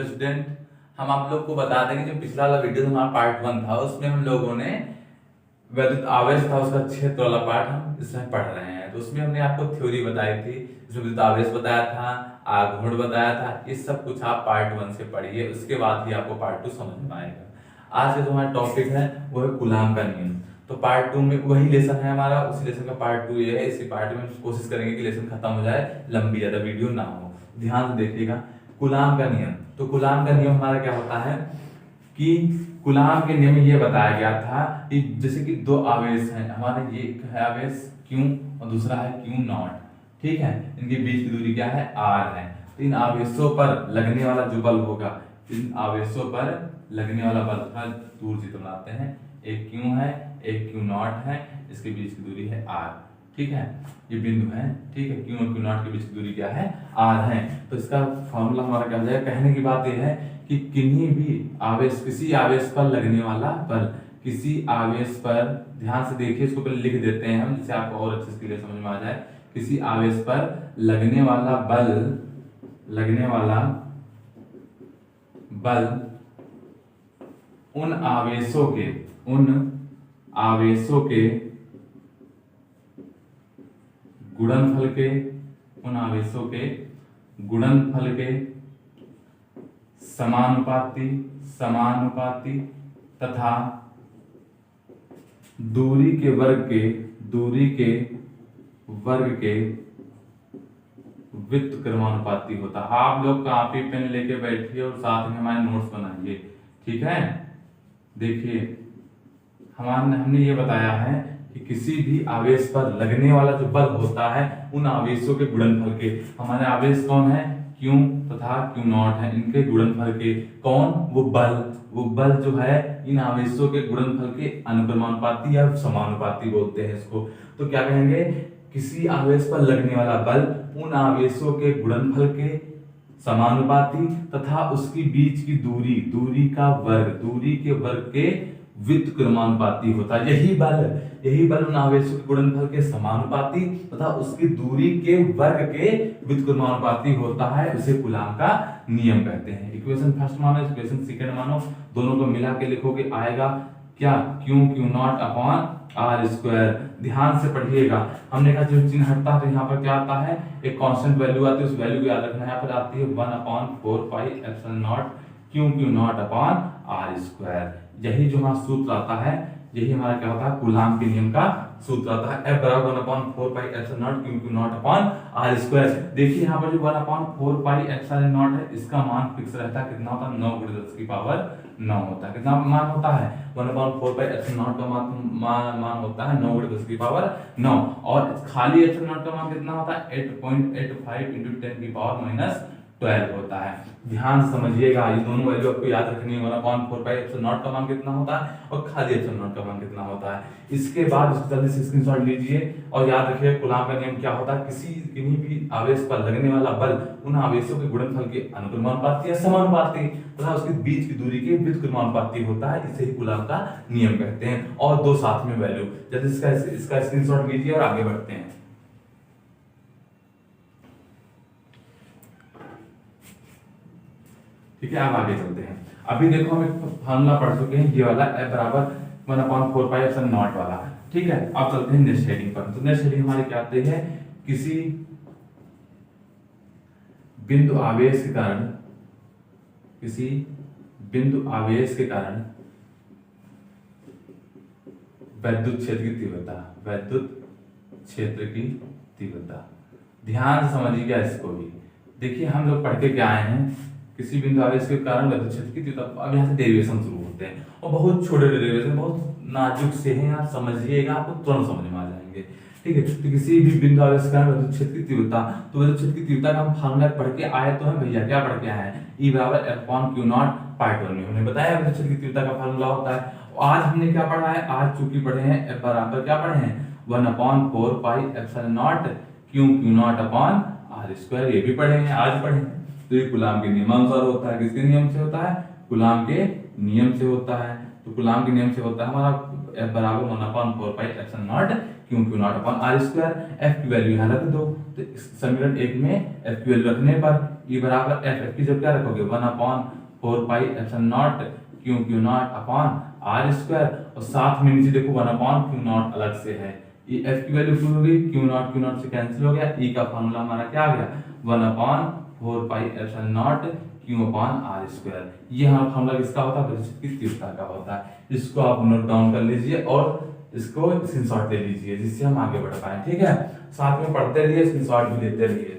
Student, हम आप लोग को बता दें कि जो पिछला वाला वीडियो हमारा पार्ट 1 था उसमें हम लोगों ने वैद्युत आवेश था उसका क्षेत्र वाला पार्ट हम इसमें पढ़ रहे हैं। तो उसमें हमने आपको थ्योरी बताई थी, इसमें विद्युत आवेश बताया था, आघूर्ण बताया था। ये सब कुछ आप पार्ट 1 से पढ़िए, उसके बाद ही आपको पार्ट 2 समझ में आएगा। आज का जो हमारा टॉपिक है वो है कूलाम का नियम। तो पार्ट 2 में वही लेसन है हमारा, उसी लेसन का पार्ट 2 ये है। इसी पार्ट में हम कोशिश करेंगे कि लेसन खत्म हो जाए, लंबी ज्यादा वीडियो ना हो। ध्यान से देखिएगा कूलाम का नियम। तो कूलाम का नियम हमारा क्या होता है कि कूलाम के नियम में ये बताया गया था कि जैसे कि दो आवेश हैं हमारे, ये एक है आवेश Q और दूसरा है Q नॉट, ठीक है। इनके बीच की दूरी क्या है, R है। तो इन आवेशों पर लगने वाला जो बल होगा, इन आवेशों पर लगने वाला बल का दूर चित्र बनाते हैं। एक Q है, एक Q नॉट है, इसके बीच की दूरी है R, ठीक है। ये बिंदु है, ठीक है। Q और Q नॉट के बीच की दूरी क्या है, R है। तो इसका फॉर्मूला हमारा क्या हो जाएगा, कहने की बात यह है कि किन्हीं भी आवेश, किसी आवेश पर लगने वाला बल, किसी आवेश पर, ध्यान से देखिए इसको पहले लिख देते हैं हम जिससे आपको और अच्छे से क्लियर समझ में आ जाए। किसी आवेश पर लगने वाला बल, लगने वाला बल उन आवेशों के, उन आवेशों के गुणनफल के, उन आवेशों के गुणनफल के समानुपाती, समानुपाती तथा दूरी के वर्ग के, दूरी के वर्ग के व्युत्क्रमानुपाती होता है। आप लोग कॉपी पेन लेके बैठिए और साथ में हमारे नोट्स बनाइए, ठीक है। देखिए हमने ये बताया है कि किसी भी आवेश पर लगने वाला जो बल होता है उन आवेशों के गुणनफल के, हमारे आवेश कौन है, Q तथा Q नॉट है, इनके गुणनफल के, कौन, वो बल जो है इन आवेशों के गुणनफल के अनुक्रमानुपाती या समानुपाती बोलते हैं इसको। तो क्या कहेंगे, किसी आवेश पर लगने वाला बल उन आवेशों के गुणनफल के समानुपाती तथा उसकी बीच की दूरी, दूरी का वर्ग, दूरी के वर्ग के व्युत्क्रमानुपाती होता है। यही बल उन आवेशों के गुणनफल के समानुपाती तथा उसकी दूरी के वर्ग के व्युत्क्रमानुपाती होता है। उसे कूलाम का नियम कहते हैं। इक्वेशन फर्स्ट मानो, इक्वेशन सेकंड मानो, दोनों को मिला के लिखोगे, आएगा क्या, Q not upon R square. ध्यान से पढ़िएगा, हमने कहा जो चिन्ह हटता है तो यहाँ पर क्या आता है, एक कांस्टेंट वैल्यू आती है, उस वैल्यू को याद रखना है। यहाँ पर आती है 1/4 pi epsilon naught Q not upon R square. यही जो हमारा सूत्र आता है, यही हमारा क्या होता है, कूलाम के नियम का सूत्र आता है। F बराबर 1/4 pi epsilon naught Q not upon R square. देखिए यहाँ पर जो 1/4 पाई एप्सिलॉन नॉट है, इसका मान फिक्स रहता है, कितना होता है, 9 × 10 की पावर 9 होता है। कितना मान होता है, 1/4 पाई एप्सिलॉन नॉट का मान होता है 9 × 10 की पावर 9। और खाली एप्सिलॉन नॉट का मान कितना होता है, 8.85 × 10 की पावर -12 होता है। ध्यान से समझिएगा, ये दोनों वैल्यू आपको याद रखनी है। 1/4 पाई एप्सिलॉन नॉट का मान कितना होता है और खाली एप्सिलॉन नॉट का मान कितना होता है। इसके बाद इसको जल्दी से स्क्रीनशॉट लीजिए और याद रखिए कूलाम का नियम क्या होता है, किन्हीं भी आवेश पर लगने वाला बल उन आवेशों के गुणनफल के अनुक्रमानुपाती या समानुपाती तथा उसके बीच की दूरी के व्युत्क्रमानुपाती होता है। इसे ही कूलाम का नियम कहते हैं। और दो साथ में वैल्यू, जल्दी इसका स्क्रीनशॉट लीजिए और आगे बढ़ते हैं। ठीक है, अब आगे चलते हैं। अभी देखो हम एक फार्मूला पढ़ चुके हैं, ये वाला F बराबर 1/4 पाई एप्सिलॉन नॉट वाला, ठीक है। अब चलते हैं नेक्स्ट हेडिंग पर। तो नेक्स्ट हेडिंग हमारी क्या आती है, किसी बिंदु आवेश के कारण, किसी बिंदु आवेश के कारण वैद्युत क्षेत्र की तीव्रता, वैद्युत क्षेत्र की तीव्रता। ध्यान से समझिएगा इसको भी। देखिए हम लोग पढ़ के क्या आए हैं, किसी बिंदु आवेश के कारण वैद्युत क्षेत्र की तीव्रता। अब यहाँ से डेरिवेशन शुरू होते हैं और बहुत छोटे डेरिवेशन, बहुत नाजुक से हैं, आप समझिएगा, आपको तुरंत समझ में आ जाएंगे, ठीक है। तो किसी भी बिंदु आवेश के कारण वैद्युत क्षेत्र की तीव्रता, तो वैद्युत क्षेत्र की तीव्रता का हम फार्मूला पढ़ के आए तो हैं भैया, क्या पढ़ के आए हैं, E बराबर F/Q नॉट पार्ट 1 में हमने बताया वैद्युत क्षेत्र की तीव्रता का फार्मूला होता है। आज हमने क्या पढ़ा है, आज चूंकि पढ़े हैं F बराबर क्या पढ़े हैं, 1/4 pi epsilon naught Q not upon R square, ये भी पढ़े हैं, आज पढ़े हैं। तो ये कूलाम के नियमानुसार होता है। किसके नियम से होता है, कूलाम के नियम से होता है। तो कूलाम के नियम से होता है हमारा F बराबर 1/4 pi epsilon naught q q naught upon r square. F की वैल्यू यहाँ रख दो, तो समीकरण 1 में एफ की वैल्यू रखने पर ई बराबर एफ की जब क्या रखोगे 1 upon 4 pi epsilon naught q q naught upon r square, और साथ में नीचे देखो 1 अपॉन क्यू नॉट अलग से है, ये एफ की वैल्यू क्यू हो गई, क्यू नॉट से कैंसिल हो गया, ई का फॉर्मूला हमारा क्या आ गया 1 upon 4 pi epsilon naught q upon r square. ये हमारा फॉर्मूला किसका होता है, विद्युत की तीव्रता का होता है। इसको आप नोट डाउन कर लीजिए और इसको स्क्रीनशॉट ले लीजिए जिससे हम आगे बढ़ पाए, ठीक है। साथ में पढ़ते रहिए, स्क्रीनशॉट भी लेते रहिए।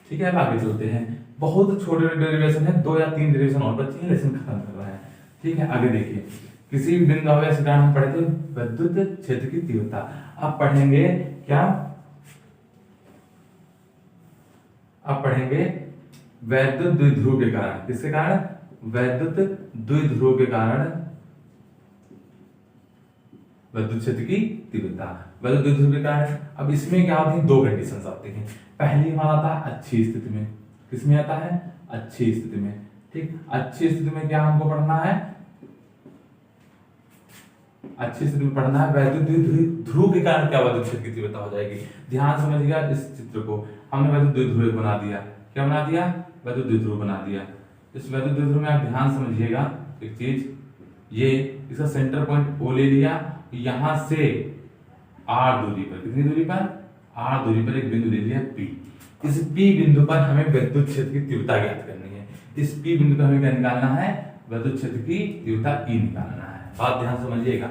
ठीक है, अब आगे चलते हैं। बहुत छोटे डेरिवेशन है, 2 या 3 डेरिवेशन और बच्चे हैं, लेसन खत्म कर रहे हैं। ठीक है, आगे देखिए, किसी भी बिंदु आवेश के कारण हम पढ़े थे विद्युत क्षेत्र की तीव्रता। अब पढ़ेंगे क्या, अब पढ़ेंगे वैद्युत द्विध्रुव के कारण। किसके कारण, वैद्युत द्विध्रुव के कारण विद्युत क्षेत्र की तीव्रता, वैद्युत द्विध्रुव के कारण। अब इसमें क्या होती है, 2 कंडीशंस आती हैं। पहली हमारा आता है अच्छी स्थिति में, किसमें आता है, अच्छी स्थिति में। ठीक, अच्छी स्थिति में क्या हमको पढ़ना है, अच्छी स्थिति में पढ़ना है वैद्युत ध्रुव के कारण क्या विद्युत क्षेत्र की तीव्रता हो जाएगी। ध्यान समझिएगा इस चित्र को, हमने वैद्युत द्विध्रुव बना दिया। क्या बना दिया, वैद्युत द्विध्रुव बना दिया। इस वैद्युत द्विध्रुव में आप ध्यान समझिएगा एक चीज, ये इसका सेंटर पॉइंट ओ ले लिया, यहां से आर दूरी पर, कितनी दूरी पर, आर दूरी पर एक बिंदु ले लिया पी। इस पी बिंदु पर हमें विद्युत क्षेत्र की तीव्रता ज्ञात करनी है। इस पी बिंदु पर हमें क्या निकालना है, विद्युत क्षेत्र की तीव्रता ई निकालना है। बात ध्यान समझिएगा,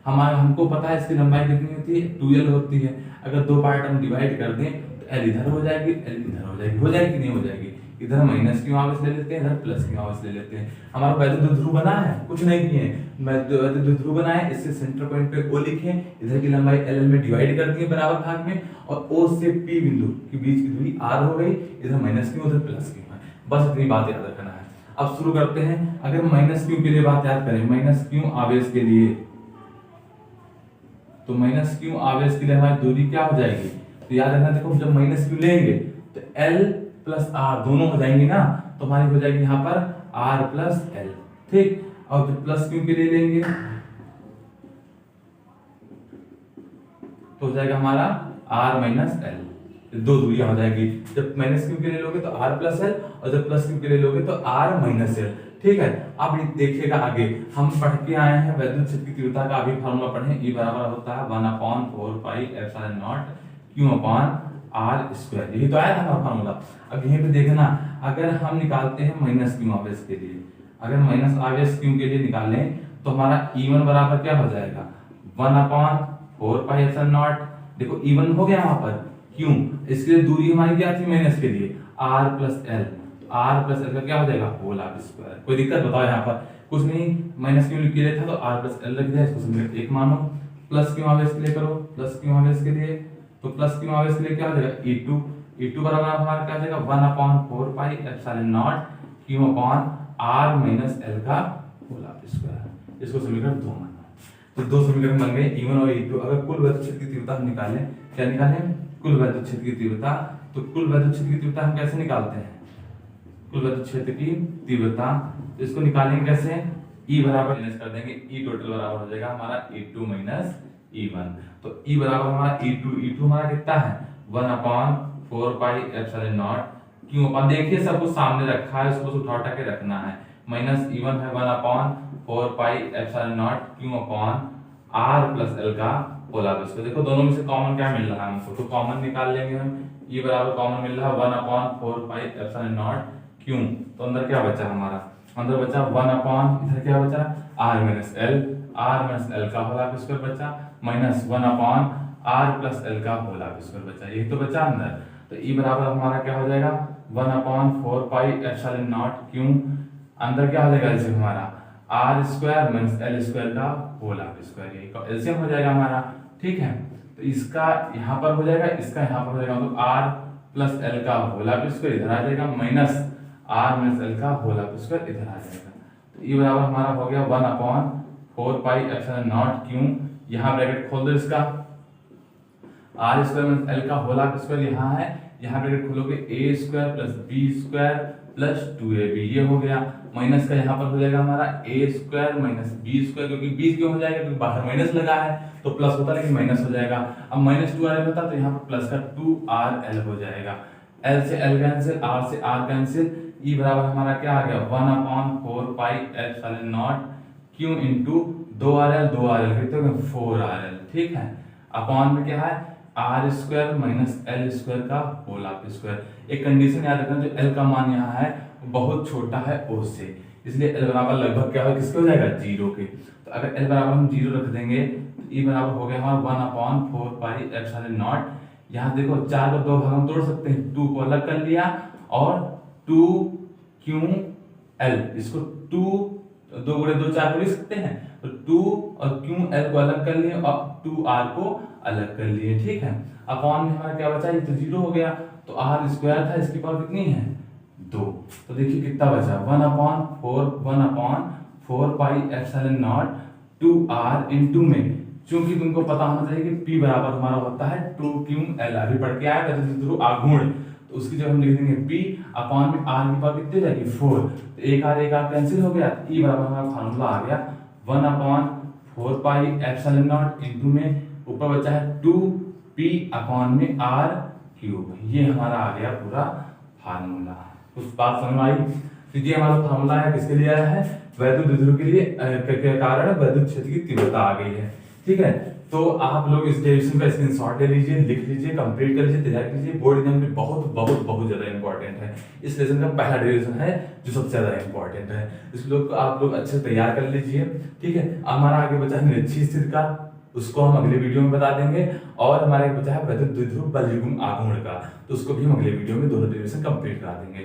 हमको पता है इसकी लंबाई कितनी होती है, 2l होती है। अगर 2 पार्ट हम डिवाइड कर दें तो l इधर हो जाएगी, l इधर हो जाएगी, हो जाएगी नहीं हो जाएगी, इधर माइनस क्यों आवेश ले लेते हैं, इधर प्लस क्यों आवेश ले लेते हैं। हमारा वैद्युत द्विध्रुव बना है, कुछ नहीं किए, वैद्युत द्विध्रुव बना है, इससे सेंटर पॉइंट पे O लिखे, इधर की लंबाई l में डिवाइड कर दिए बराबर भाग में, और O से P बिंदु के बीच की दूरी r हो गई, इधर माइनस क्यों उधर प्लस क्यों है। बस इतनी बात याद रखना है। अब शुरू करते हैं। अगर माइनस क्यू के लिए बात याद करें, माइनस क्यू आवेश के लिए, तो माइनस क्यू आवेश के लिए हमारी दूरी क्या हो जाएगी, तो याद रखना, देखो जब माइनस क्यू लेंगे तो L प्लस R दोनों हो जाएंगी ना, तो हमारी हो जाएगी यहाँ पर R प्लस L। ठीक, और जब प्लस क्यू के लिए लेंगे तो हो जाएगा हमारा R माइनस L, 2 दूरियां हो जाएगी। जब माइनस क्यू के लिए लोगे तो R प्लस L, और जब प्लस क्यू के लिए लोगे तो R माइनस L। ठीक है, अब देखिएगा आगे हम पढ़ के आए हैं वैद्युत क्षेत्र की तीव्रता का अभी फार्मूला पढ़े, E बराबर होता है 1/4 pi epsilon naught Q upon R square. यही तो आया था हमारा फार्मूला। अब यहीं पे देखना, अगर हम निकालते हैं माइनस क्यू आवेश के लिए, अगर माइनस आवेश क्यू के लिए निकालें तो हमारा E1 बराबर क्या हो जाएगा 1/4 पाई एप्सिलॉन नॉट। देखो E1 हो गया वहां पर, क्यों, इसके लिए दूरी हमारी क्या थी माइनस के लिए, R plus L, R plus L का क्या हो जाएगा होल आर स्क्वायर। कोई दिक्कत बताओ, यहाँ पर कुछ नहीं, माइनस क्यों लिख लिया था तो R प्लस L लिख दिया, इसको समीकरण 1 मानो। प्लस क्यों आवेश के लिए करो, प्लस क्यों आवेश के लिए, तो प्लस क्यों आवेश के लिए क्या हो जाएगा E2 बराबर हमारा क्या हो जाएगा 1/4 pi epsilon naught Q upon R minus L का होल आर स्क्वायर। इसको समीकरण 2 मानो। तो 2 समीकरण बन गए E1 और E2। अगर कुल वैद्युत क्षेत्र की तीव्रता हम निकालें, क्या निकालें, कुल वैद्युत क्षेत्र की तीव्रता। तो कुल वैद्युत क्षेत्र की तीव्रता हम कैसे निकालते हैं, कुल वैद्युत क्षेत्र की तीव्रता, इसको निकालेंगे कैसे, E बराबर माइनस कर देंगे, E टोटल बराबर हो जाएगा हमारा E2 माइनस E1। तो E बराबर हमारा E2 हमारा कितना है 1/4 pi epsilon naught Q upon, देखिए सब कुछ सामने रखा है, इसको उठा के रखना है, माइनस E1 है 1/4 pi epsilon naught Q upon R plus L का होल आर स्क्वायर। देखो दोनों में से कॉमन क्या मिल रहा है हमको, तो कॉमन निकाल लेंगे हम। E बराबर कॉमन मिल रहा है 1/4 पाई एप्सिलॉन नॉट Q, तो अंदर क्या बचा हमारा, अंदर बचा 1 अपॉन, इधर क्या बचा R माइनस L का होल आर स्क्वायर बचा, minus 1 upon R plus L का होल आर स्क्वायर बचा, यही तो बचा अंदर। तो E बराबर हमारा क्या हो जाएगा 1/4 पाई एप्सिलॉन नॉट Q, अंदर क्या हो जाएगा एलसीएम हमारा R square minus L square का होल आर स्क्वायर, यही एलसीएम हो जाएगा हमारा। ठीक है, तो इसका यहाँ पर हो जाएगा, इसका यहाँ पर हो जाएगा, तो R प्लस L का होल आर स्क्वायर इधर आ जाएगा, माइनस R माइनस L का होल आर स्क्वायर इधर आ जाएगा। तो E बराबर हमारा हो गया 1/4 पाई एप्सिलॉन नॉट Q, यहाँ ब्रैकेट खोल दो इसका, R स्क्वायर माइनस L का होल आर स्क्वायर यहाँ है, यहाँ ब्रैकेट खोलोगे A square plus B square plus 2ab ये हो गया। माइनस का यहाँ पर हो जाएगा हमारा a square minus b square, क्योंकि b क्यों हो जाएगा क्योंकि बाहर माइनस लगा है तो प्लस होता लेकिन माइनस हो जाएगा। अब माइनस 2rl होता तो यहाँ पर प्लस का 2rl हो जाएगा। l से l कैंसिल, r से r कैंसिल, e बराबर हमारा क्या आ गया 1/4 pi epsilon naught q into 2rl कितने हो गए 4rl। ठीक है, अपॉन में क्या है r square minus l square का होल ऑफ स्क्वायर। एक कंडीशन याद रखना, जो एल का मान यहाँ है वो बहुत छोटा है ओ से, इसलिए एल बराबर लगभग क्या हो किसके हो जाएगा 0 के। तो अगर एल बराबर हम 0 रख देंगे तो ई बराबर हो गया हमारा 1/4 पाई एप्सिलॉन नॉट। यहाँ देखो 4 को 2 भाग में तोड़ सकते हैं, 2 को अलग कर लिया और 2 क्यू एल, इसको 2 2 गुणे 2 4 को लिख सकते हैं, तो 2 और क्यू एल को अलग कर लिए और 2r को अलग कर लिए। ठीक है, अपॉन में हमारा क्या बचा, ये तो 0 हो गया, तो r स्क्वायर था, इसकी पावर कितनी है 2। तो देखिए कितना बचा 1/4 pi epsilon not 2r into में, क्योंकि तुमको पता होना चाहिए कि p बराबर हमारा होता है 2ql, अभी पढ़ के आया तो आगुण, तो उसकी जगह हम लिख देंगे p अपॉन में r की पावर कितनी जाएगी 4, तो एक r कैंसिल हो गया, e बराबर हमारा फार्मूला आ गया 1/4 पाई एप्सिलॉन नॉट इनटू में ऊपर बचा है 2p अपॉन में r क्यूब। ये हमारा आ गया पूरा फार्मूला। कुछ बात समझ आई? तो ये हमारा फार्मूला है, किसके लिए आया है, वैद्युत द्विध्रुव के लिए के कारण वैद्युत क्षेत्र की तीव्रता आ गई है। ठीक है, तो आप लोग इस डेरिवेशन का स्क्रीनशॉट ले लीजिए, लिख लीजिए, कंप्लीट कर लीजिए, तैयार कीजिए। बोर्ड एग्जाम में बहुत बहुत बहुत ज्यादा इंपॉर्टेंट है। इस लेसन का पहला डेरिवेशन है जो सबसे ज्यादा इंपॉर्टेंट है, इस लोग को आप लोग अच्छे से तैयार कर लीजिए। ठीक है, हमारा आगे बचा है निरक्षीय स्थिति का, उसको हम अगले वीडियो में बता देंगे, और हमारे बचा है वैद्युत द्विध्रुव बल युग्म आघूर्ण का, तो उसको भी हम अगले वीडियो में दोनों डेरिवेशन कंप्लीट करा देंगे।